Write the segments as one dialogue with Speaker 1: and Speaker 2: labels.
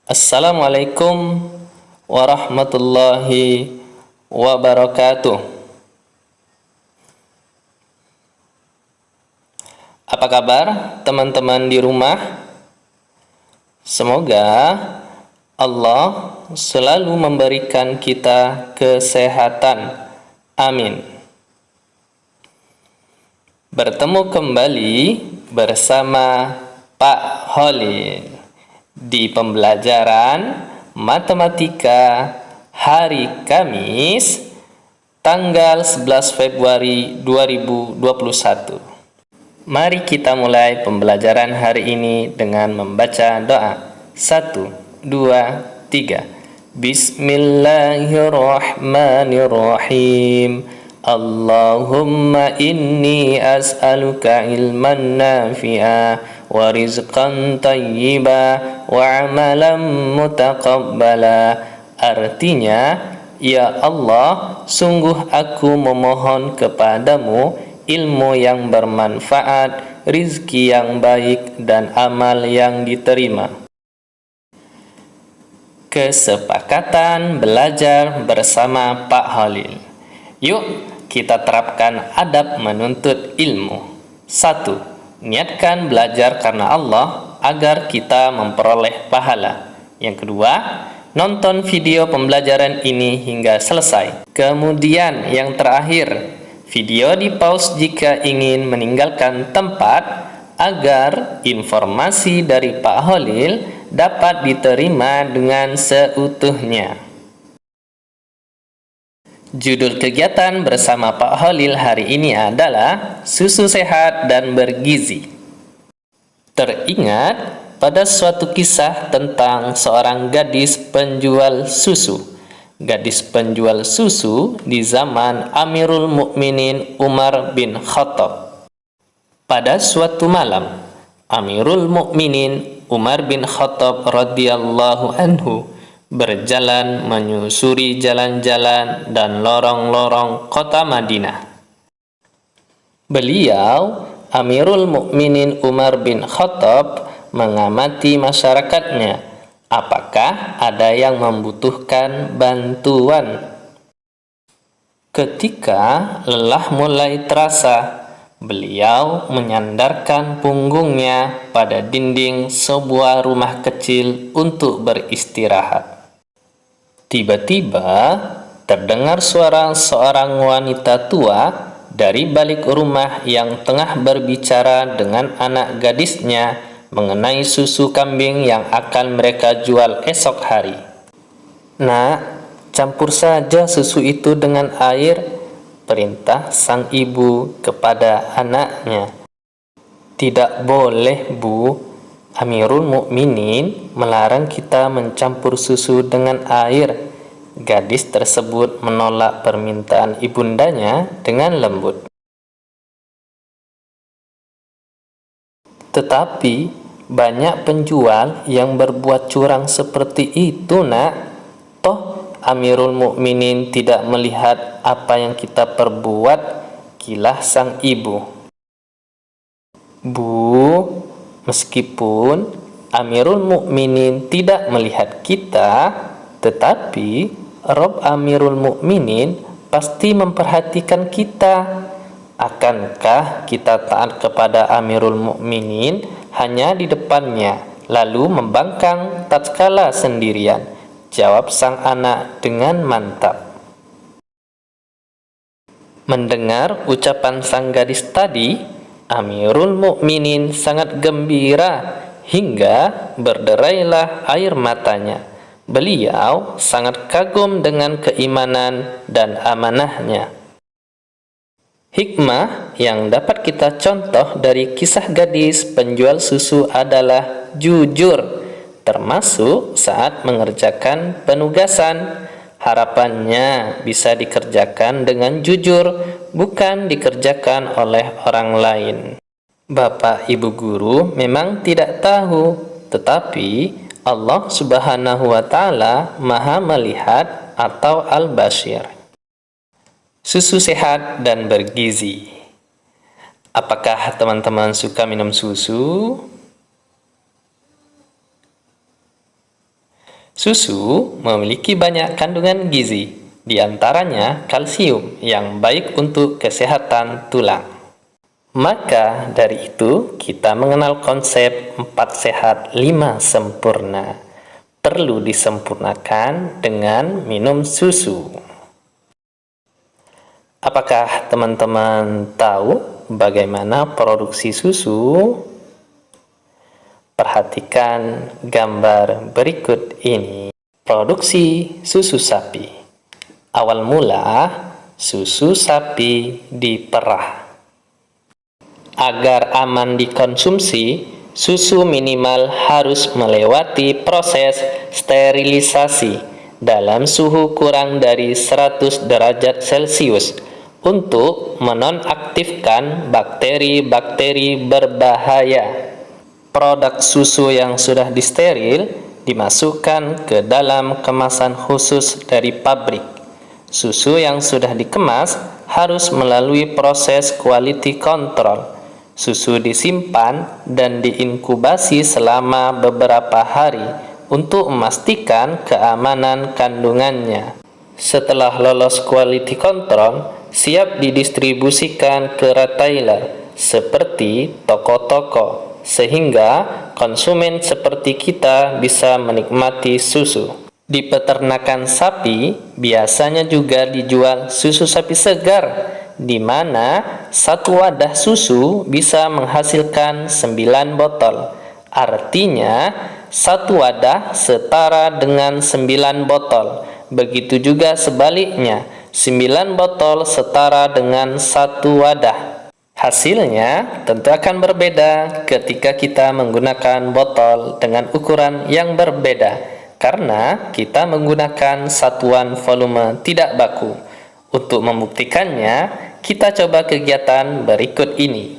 Speaker 1: Assalamualaikum warahmatullahi wabarakatuh. Apa kabar teman-teman di rumah? Semoga Allah selalu memberikan kita kesehatan. Amin. Bertemu kembali bersama Pak Holil di pembelajaran matematika hari Kamis tanggal 11 Februari 2021. Mari kita mulai pembelajaran hari ini dengan membaca doa. 1, 2, 3. Bismillahirrahmanirrahim. Allahumma inni as'aluka ilman nafi'a wa rizqan tayyiba wa amalan mutaqabbala. Artinya, ya Allah, sungguh aku memohon kepadamu ilmu yang bermanfaat, rizki yang baik, dan amal yang diterima. Kesepakatan belajar bersama Pak Holil. Yuk kita terapkan adab menuntut ilmu. 1. Niatkan belajar karena Allah agar kita memperoleh pahala. Yang kedua, nonton video pembelajaran ini hingga selesai. Kemudian yang terakhir, video di pause jika ingin meninggalkan tempat agar informasi dari Pak Holil dapat diterima dengan seutuhnya. Judul kegiatan bersama Pak Holil hari ini adalah susu sehat dan bergizi. Teringat pada suatu kisah tentang seorang gadis penjual susu. Gadis penjual susu di zaman Amirul Mukminin Umar bin Khattab. Pada suatu malam, Amirul Mukminin Umar bin Khattab radhiyallahu anhu berjalan menyusuri jalan-jalan dan lorong-lorong kota Madinah. Beliau, Amirul Mukminin Umar bin Khattab, mengamati masyarakatnya. Apakah ada yang membutuhkan bantuan? Ketika lelah mulai terasa, beliau menyandarkan punggungnya pada dinding sebuah rumah kecil untuk beristirahat. Tiba-tiba terdengar suara seorang wanita tua dari balik rumah yang tengah berbicara dengan anak gadisnya mengenai susu kambing yang akan mereka jual esok hari. Nak, campur saja susu itu dengan air, perintah sang ibu kepada anaknya. Tidak boleh, Bu. Amirul Mukminin melarang kita mencampur susu dengan air. Gadis tersebut menolak permintaan ibundanya dengan lembut. Tetapi banyak penjual yang berbuat curang seperti itu, Nak. Toh Amirul Mukminin tidak melihat apa yang kita perbuat, kilah sang ibu. Bu, meskipun Amirul Mukminin tidak melihat kita, tetapi Rob Amirul Mukminin pasti memperhatikan kita. Akankah kita taat kepada Amirul Mukminin hanya di depannya, lalu membangkang tatkala sendirian? Jawab sang anak dengan mantap. Mendengar ucapan sang gadis tadi, Amirul Mukminin sangat gembira hingga berderailah air matanya. Beliau sangat kagum dengan keimanan dan amanahnya. Hikmah yang dapat kita contoh dari kisah gadis penjual susu adalah jujur, termasuk saat mengerjakan penugasan. Harapannya bisa dikerjakan dengan jujur, bukan dikerjakan oleh orang lain. Bapak Ibu guru memang tidak tahu, tetapi Allah Subhanahu wa Ta'ala Maha Melihat atau Al-Basir. Susu sehat dan bergizi. Apakah teman-teman suka minum susu? Susu memiliki banyak kandungan gizi, di antaranya kalsium yang baik untuk kesehatan tulang. Maka dari itu, kita mengenal konsep 4 sehat 5 sempurna. Perlu disempurnakan dengan minum susu. Apakah teman-teman tahu bagaimana produksi susu? Perhatikan gambar berikut ini. Produksi susu sapi. Awal mula, susu sapi diperah. Agar aman dikonsumsi, susu minimal harus melewati proses sterilisasi dalam suhu kurang dari 100 derajat Celcius untuk menonaktifkan bakteri-bakteri berbahaya. Produk susu yang sudah disteril dimasukkan ke dalam kemasan khusus dari pabrik. Susu yang sudah dikemas harus melalui proses quality control. Susu disimpan dan diinkubasi selama beberapa hari untuk memastikan keamanan kandungannya. Setelah lolos quality control, siap didistribusikan ke retailer seperti toko-toko, sehingga konsumen seperti kita bisa menikmati susu. Di peternakan sapi, biasanya juga dijual susu sapi segar, di mana satu wadah susu bisa menghasilkan 9 botol. Artinya, satu wadah setara dengan 9 botol. Begitu juga sebaliknya, 9 botol setara dengan satu wadah. Hasilnya tentu akan berbeda ketika kita menggunakan botol dengan ukuran yang berbeda, karena kita menggunakan satuan volume tidak baku. Untuk membuktikannya, kita coba kegiatan berikut ini.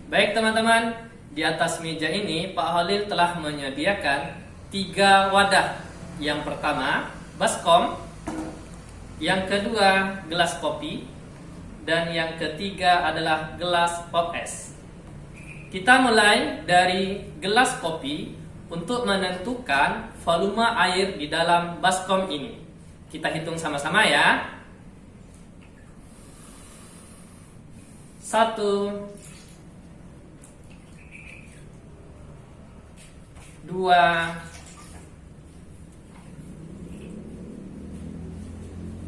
Speaker 2: Baik teman-teman, di atas meja ini Pak Holil telah menyediakan 3 wadah. Yang pertama, baskom. Yang kedua, gelas kopi. Dan yang ketiga adalah gelas pop es. Kita mulai dari gelas kopi untuk menentukan volume air di dalam baskom ini. Kita hitung sama-sama ya. 1, 2,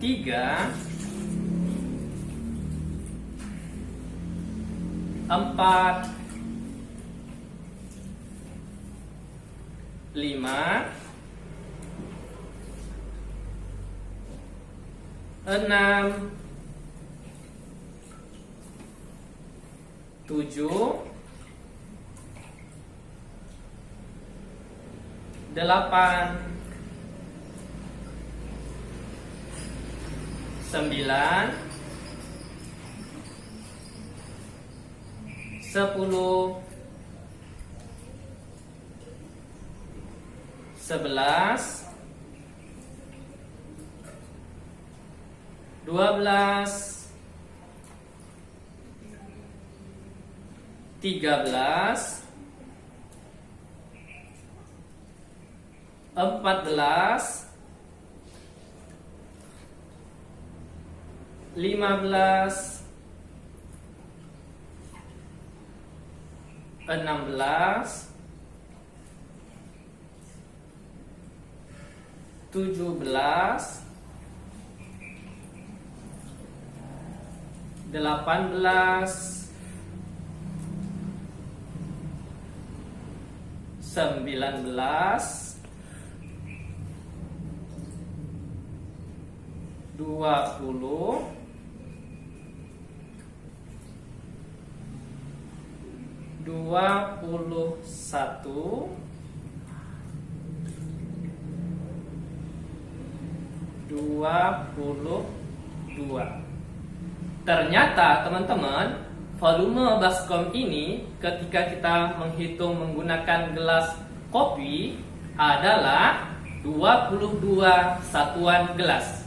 Speaker 2: 3, 4, 5, 6, 7, 8, 9, 10, 11, 12, 13, 14, 15, 16, 17, 18, 19, 20, 21, 22. Ternyata teman-teman, volume baskom ini ketika kita menghitung menggunakan gelas kopi adalah 22 satuan gelas.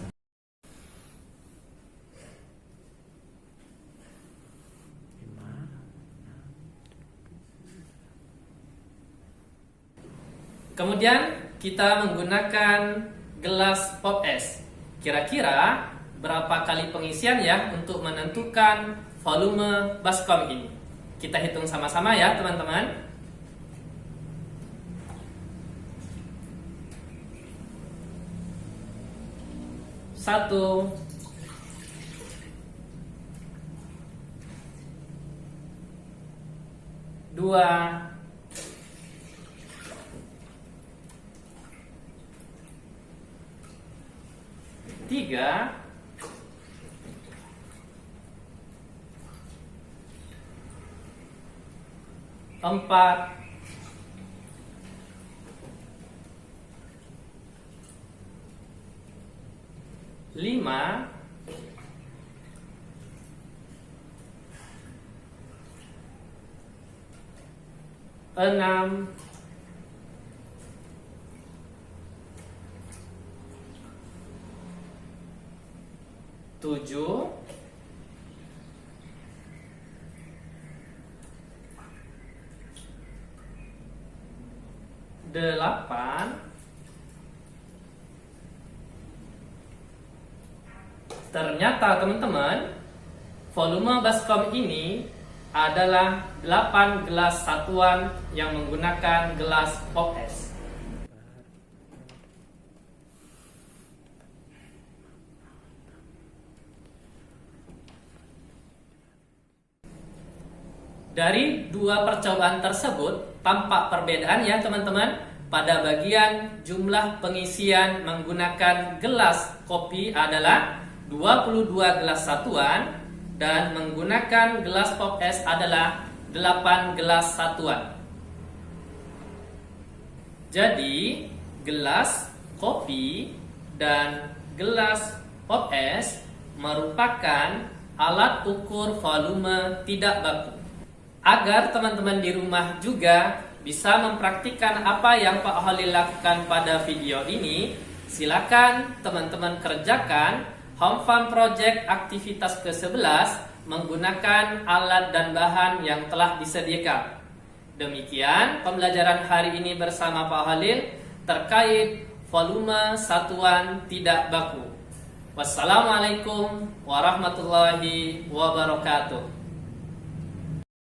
Speaker 2: Kemudian kita menggunakan gelas pop es. Kira-kira berapa kali pengisian ya untuk menentukan volume baskom ini? Kita hitung sama-sama ya teman-teman. Satu, dua, tiga, empat, lima, enam, tujuh, delapan. Ternyata teman-teman, volume baskom ini adalah 8 gelas satuan yang menggunakan gelas pop es. Dari dua percobaan tersebut tampak perbedaan ya teman-teman. Pada bagian jumlah pengisian menggunakan gelas kopi adalah 22 gelas satuan dan menggunakan gelas pop es adalah 8 gelas satuan. Jadi, gelas kopi dan gelas pop es merupakan alat ukur volume tidak baku. Agar teman-teman di rumah juga bisa mempraktikkan apa yang Pak Holil lakukan pada video ini, silakan teman-teman kerjakan Home Farm Project aktivitas ke-11 menggunakan alat dan bahan yang telah disediakan. Demikian pembelajaran hari ini bersama Pak Holil terkait volume satuan tidak baku. Wassalamualaikum warahmatullahi wabarakatuh.